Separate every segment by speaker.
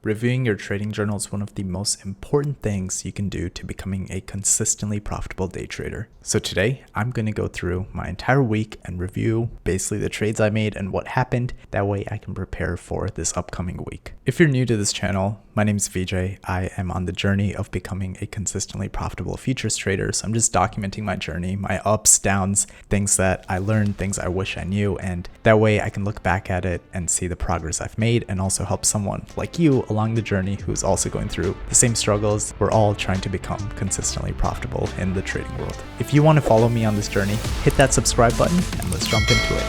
Speaker 1: Reviewing your trading journal is one of the most important things you can do to becoming a consistently profitable day trader. So today, I'm going to go through my entire week and review basically the trades I made and what happened. That way I can prepare for this upcoming week. If you're new to this channel, my name is VJ. I am on the journey of becoming a consistently profitable futures trader. So I'm just documenting my journey, my ups, downs, things that I learned, things I wish I knew. And that way I can look back at it and see the progress I've made and also help someone like you along the journey who's also going through the same struggles. We're all trying to become consistently profitable in the trading world. If you want to follow me on this journey, hit that subscribe button and let's jump into it.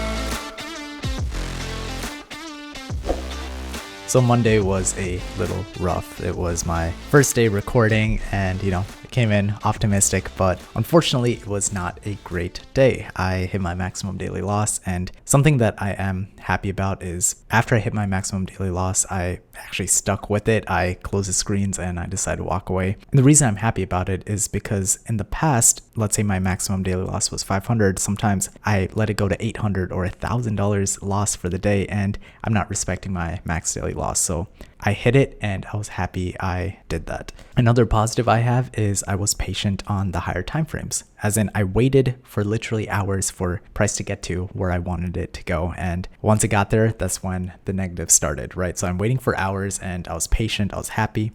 Speaker 1: So Monday was a little rough. It was my first day recording and, I came in optimistic, but unfortunately it was not a great day. I hit my maximum daily loss, and something that I am happy about is after I hit my maximum daily loss, I actually stuck with it. I closed the screens and I decided to walk away. And the reason I'm happy about it is because in the past, let's say my maximum daily loss was 500. Sometimes I let it go to 800 or $1,000 loss for the day, and I'm not respecting my max daily loss. So I hit it and I was happy I did that. Another positive I have is I was patient on the higher time frames, as in I waited for literally hours for price to get to where I wanted it to go. And once it got there, that's when the negative started, right? So I'm waiting for hours and I was patient, I was happy.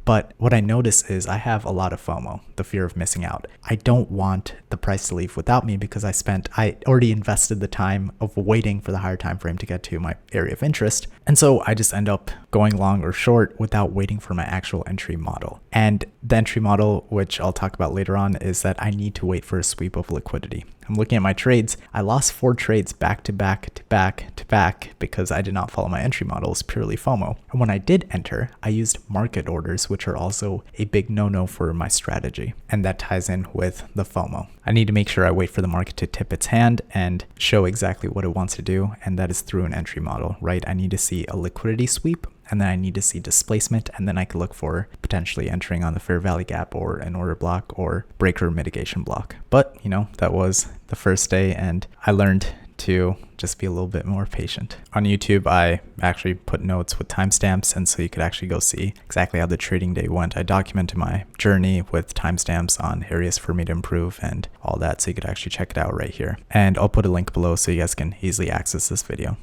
Speaker 1: But what I notice is I have a lot of FOMO, the fear of missing out. I don't want the price to leave without me because I already invested the time of waiting for the higher time frame to get to my area of interest. And so I just end up going long or short without waiting for my actual entry model. And the entry model, which I'll talk about later on, is that I need to wait for a sweep of liquidity. I'm looking at my trades. I lost 4 trades back to back to back to back because I did not follow my entry model. It's purely FOMO. And when I did enter, I used market orders, which are also a big no-no for my strategy. And that ties in with the FOMO. I need to make sure I wait for the market to tip its hand and show exactly what it wants to do. And that is through an entry model, right? I need to see a liquidity sweep, and then I need to see displacement, and then I can look for potentially entering on the fair value gap or an order block or breaker mitigation block. But, that was the first day, and I learned to just be a little bit more patient. On YouTube, I actually put notes with timestamps, and so you could actually go see exactly how the trading day went. I documented my journey with timestamps on areas for me to improve and all that, so you could actually check it out right here. And I'll put a link below so you guys can easily access this video.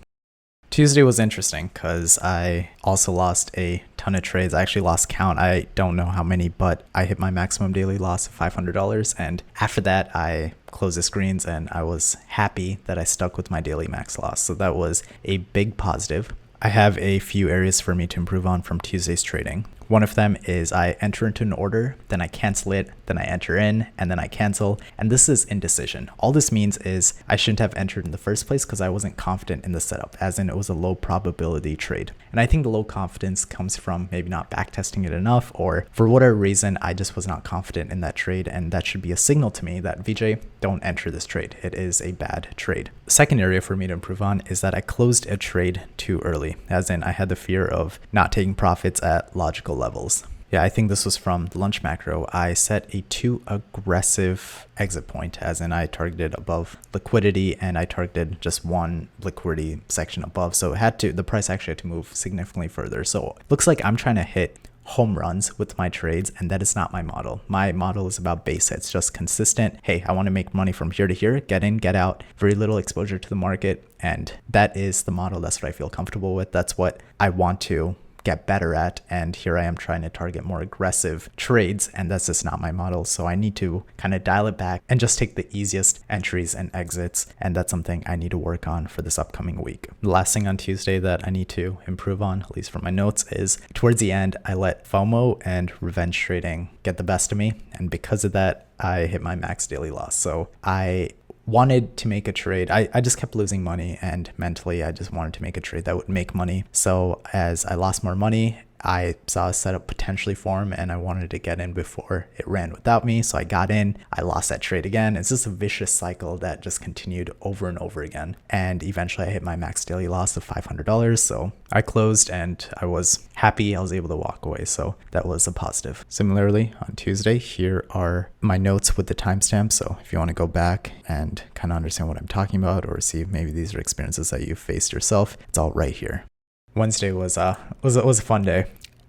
Speaker 1: Tuesday was interesting because I also lost a ton of trades. I actually lost count. I don't know how many, but I hit my maximum daily loss of $500. And after that, I closed the screens and I was happy that I stuck with my daily max loss. So that was a big positive. I have a few areas for me to improve on from Tuesday's trading. One of them is I enter into an order, then I cancel it, then I enter in, and then I cancel. And this is indecision. All this means is I shouldn't have entered in the first place because I wasn't confident in the setup, as in it was a low probability trade. And I think the low confidence comes from maybe not backtesting it enough, or for whatever reason, I just was not confident in that trade. And that should be a signal to me that VJ, don't enter this trade. It is a bad trade. The second area for me to improve on is that I closed a trade too early, as in I had the fear of not taking profits at logical levels. Yeah, I think this was from the lunch macro. I set a too aggressive exit point, as in I targeted above liquidity and I targeted just one liquidity section above. So the price actually had to move significantly further. So it looks like I'm trying to hit home runs with my trades, and that is not my model. My model is about base hits, just consistent. Hey, I want to make money from here to here, get in, get out, very little exposure to the market. And that is the model. That's what I feel comfortable with. That's what I want to get better at, and here I am trying to target more aggressive trades, and that's just not my model. So I need to kind of dial it back and just take the easiest entries and exits, and that's something I need to work on for this upcoming week. The last thing on Tuesday that I need to improve on, at least from my notes, is towards the end I let FOMO and revenge trading get the best of me, and because of that I hit my max daily loss. So I wanted to make a trade. I just kept losing money, and mentally I just wanted to make a trade that would make money. So as I lost more money, I saw a setup potentially form and I wanted to get in before it ran without me. So I got in, I lost that trade again. It's just a vicious cycle that just continued over and over again. And eventually I hit my max daily loss of $500. So I closed and I was happy I was able to walk away. So that was a positive. Similarly, on Tuesday, here are my notes with the timestamp. So if you want to go back and kind of understand what I'm talking about, or see if maybe these are experiences that you've faced yourself, it's all right here. Wednesday was a fun day.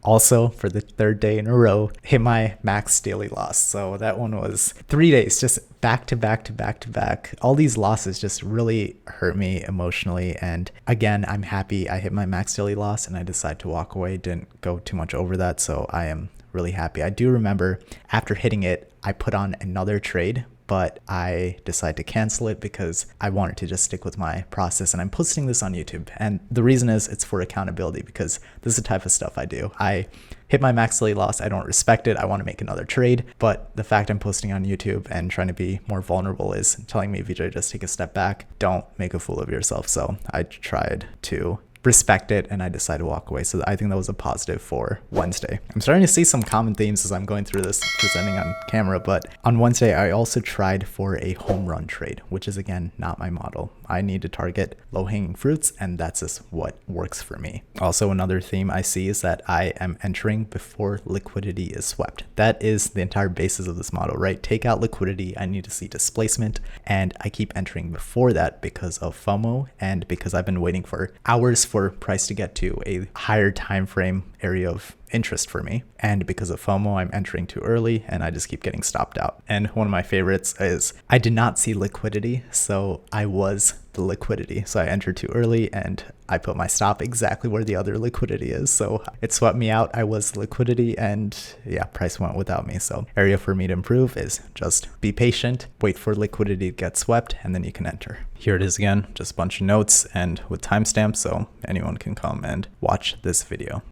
Speaker 1: also for the third day in a row hit my max daily loss. So that one was 3 days just back to back to back to back. All these losses just really hurt me emotionally. And again, I'm happy I hit my max daily loss and I decided to walk away. Didn't go too much over that. So I am really happy. I do remember after hitting it, I put on another trade, but I decided to cancel it because I wanted to just stick with my process. And I'm posting this on YouTube. And the reason is it's for accountability, because this is the type of stuff I do. I hit my max daily loss. I don't respect it. I want to make another trade. But the fact I'm posting on YouTube and trying to be more vulnerable is telling me, Vijay, just take a step back. Don't make a fool of yourself. So I tried to respect it and I decided to walk away. So I think that was a positive for Wednesday. I'm starting to see some common themes as I'm going through this presenting on camera, but on Wednesday I also tried for a home run trade, which is again not my model. I need to target low-hanging fruits, and that's just what works for me. Also, another theme I see is that I am entering before liquidity is swept. That is the entire basis of this model, right? Take out liquidity, I need to see displacement, and I keep entering before that because of FOMO and because I've been waiting for hours for price to get to a higher time frame area of interest for me. And because of FOMO, I'm entering too early and I just keep getting stopped out. And one of my favorites is I did not see liquidity, so I was the liquidity. So I entered too early and I put my stop exactly where the other liquidity is. So it swept me out. I was liquidity and yeah, price went without me. So area for me to improve is just be patient, wait for liquidity to get swept, and then you can enter. Here it is again, just a bunch of notes and with timestamps so anyone can come and watch this video.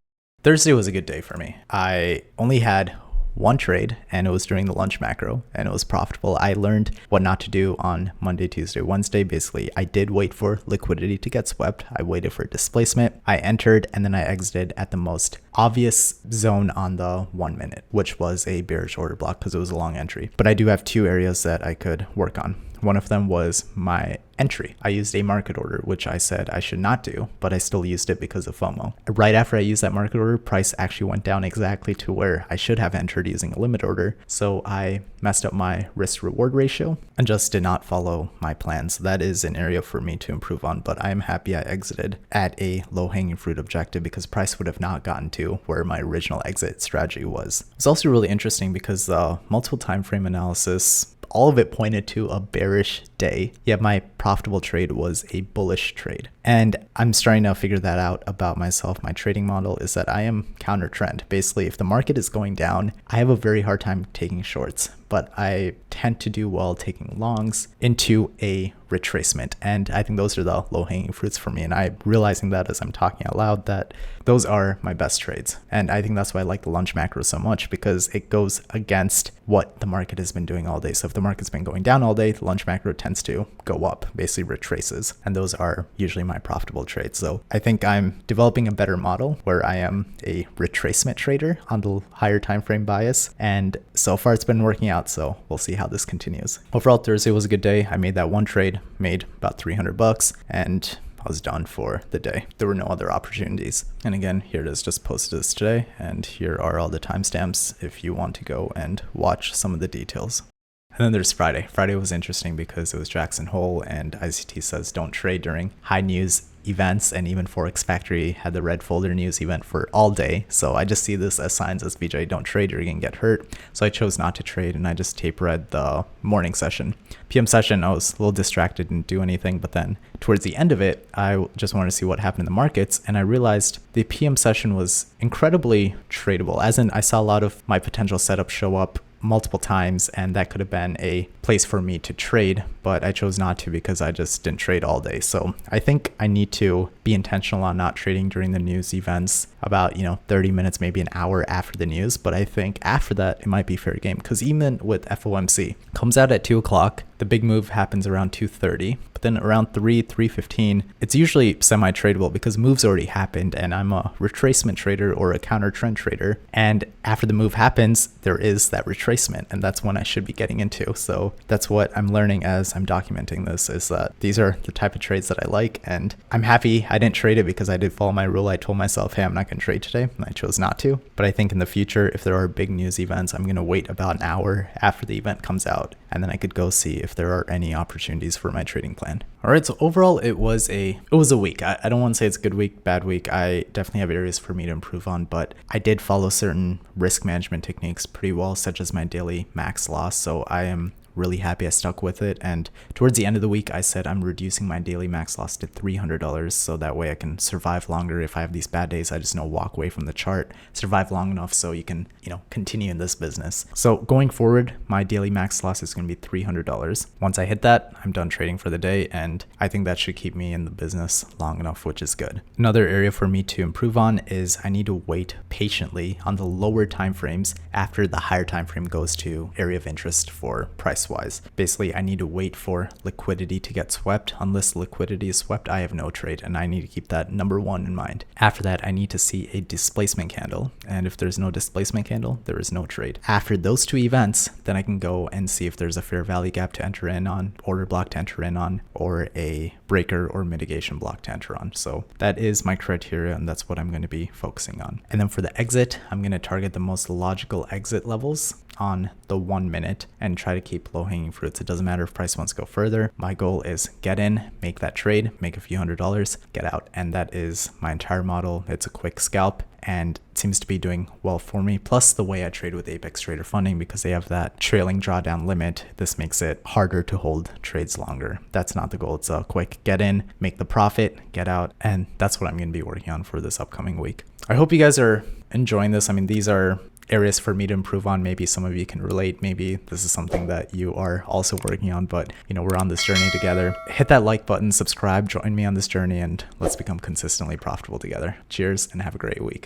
Speaker 1: Thursday was a good day for me. I only had one trade and it was during the lunch macro and it was profitable. I learned what not to do on Monday, Tuesday, Wednesday. Basically, I did wait for liquidity to get swept. I waited for displacement. I entered and then I exited at the most obvious zone on the 1 minute, which was a bearish order block because it was a long entry. But I do have two areas that I could work on. One of them was my entry. I used a market order, which I said I should not do, but I still used it because of FOMO. Right after I used that market order, price actually went down exactly to where I should have entered using a limit order. So I messed up my risk reward ratio and just did not follow my plan. So that is an area for me to improve on, but I am happy I exited at a low hanging fruit objective because price would have not gotten to where my original exit strategy was. It's also really interesting because multiple time frame analysis, all of it pointed to a bearish day, yet my profitable trade was a bullish trade. And I'm starting to figure that out about myself. My trading model is that I am counter trend. Basically, if the market is going down, I have a very hard time taking shorts, but I tend to do well taking longs into a retracement. And I think those are the low hanging fruits for me. And I'm realizing that as I'm talking out loud, that those are my best trades. And I think that's why I like the lunch macro so much, because it goes against what the market has been doing all day. So if the market's been going down all day, the lunch macro tends to go up, basically retraces. And those are usually my profitable trades. So I think I'm developing a better model where I am a retracement trader on the higher time frame bias. And so far it's been working out. So we'll see how this continues. Overall, Thursday was a good day. I made that one trade, made about $300, and I was done for the day. There were no other opportunities. And again, here it is, just posted this today. And here are all the timestamps if you want to go and watch some of the details. And then there's Friday. Friday was interesting because it was Jackson Hole and ICT says don't trade during high news events, and even Forex Factory had the red folder news event for all day. So I just see this as signs as VJ, don't trade, you're gonna get hurt. So I chose not to trade and I just tape read the morning session. PM session, I was a little distracted, didn't do anything, but then towards the end of it, I just wanted to see what happened in the markets, and I realized the PM session was incredibly tradable, as in I saw a lot of my potential setups show up multiple times, and that could have been a place for me to trade, but I chose not to because I just didn't trade all day. So I think I need to be intentional on not trading during the news events about 30 minutes, maybe an hour after the news. But I think after that it might be fair game, because even with FOMC comes out at 2 o'clock, the big move happens around 2:30, but then around 3:15 it's usually semi-tradable because moves already happened, and I'm a retracement trader or a counter trend trader, and after the move happens there is that retracement, and that's when I should be getting into. So that's what I'm learning as I'm documenting this, is that these are the type of trades that I like, and I'm happy I didn't trade it because I did follow my rule. I told myself, hey, I'm not going to trade today, and I chose not to. But I think in the future, if there are big news events, I'm going to wait about an hour after the event comes out and then I could go see if there are any opportunities for my trading plan. All right, so overall it was a week. I don't want to say it's a good week, bad week. I definitely have areas for me to improve on, but I did follow certain risk management techniques pretty well, such as my daily max loss. So I am really happy I stuck with it. And towards the end of the week, I said I'm reducing my daily max loss to $300, so that way I can survive longer. If I have these bad days, I just know walk away from the chart, survive long enough so you can, continue in this business. So going forward, my daily max loss is going to be $300. Once I hit that, I'm done trading for the day, and I think that should keep me in the business long enough, which is good. Another area for me to improve on is I need to wait patiently on the lower time frames after the higher time frame goes to area of interest for price wise. Basically, I need to wait for liquidity to get swept. Unless liquidity is swept, I have no trade, and I need to keep that number one in mind. After that, I need to see a displacement candle, and if there's no displacement candle, there is no trade. After those two events, then I can go and see if there's a fair value gap to enter in on, order block to enter in on, or a breaker or mitigation block to enter on. So that is my criteria, and that's what I'm going to be focusing on. And then for the exit, I'm going to target the most logical exit levels on the 1 minute and try to keep low hanging fruits. It doesn't matter if price wants to go further. My goal is get in, make that trade, make a few $100s, get out. And that is my entire model. It's a quick scalp and it seems to be doing well for me. Plus the way I trade with Apex Trader Funding, because they have that trailing drawdown limit, this makes it harder to hold trades longer. That's not the goal. It's a quick get in, make the profit, get out. And that's what I'm going to be working on for this upcoming week. I hope you guys are enjoying this. I mean, these are areas for me to improve on. Maybe some of you can relate. Maybe this is something that you are also working on, but we're on this journey together. Hit that like button, subscribe, join me on this journey, and let's become consistently profitable together. Cheers and have a great week.